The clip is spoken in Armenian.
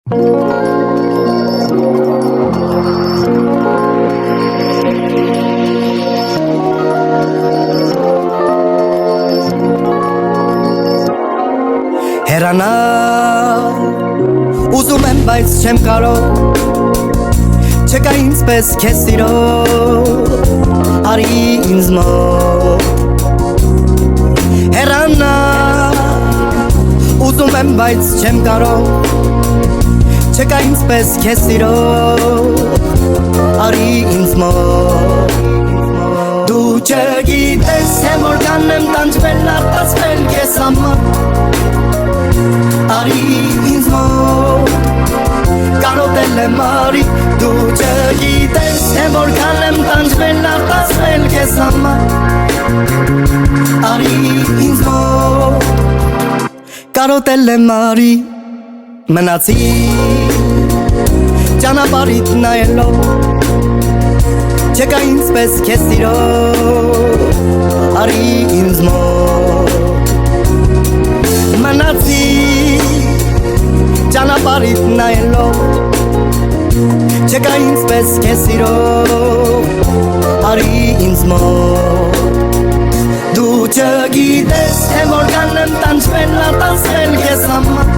Հեռանալ ուզում եմ, բայց չեմ կարող, չկա ինձպես քեզ սիրող, արի ինձ մոտ։ Հեռանալ ուզում եմ, բայց չեմ կարող, չկա ինձպես քեզ սիրող, արի ինձ մոտ։ Դու չգիտես, թե որքան եմ տանջվել, արտասվել քեզ համար, արի ինձ մոտ, կարոտել եմ արի, դու չգիտես, թե որքան եմ տանջվել, արտասվել քեզ համար, արի ինձ մոտ, կարոտել եմ արի, մնացի ճանապարհիդ նայելով, չկա ինձպես քեզ սիրող, արի ինձ մոտ, մնացի ճանապարհիդ նայելով, չկա ինձպես քեզ սիրող, արի ինձ մոտ։ Դու չգիտես, թե որքան եմ տանջվել, արտասվել քեզ համար,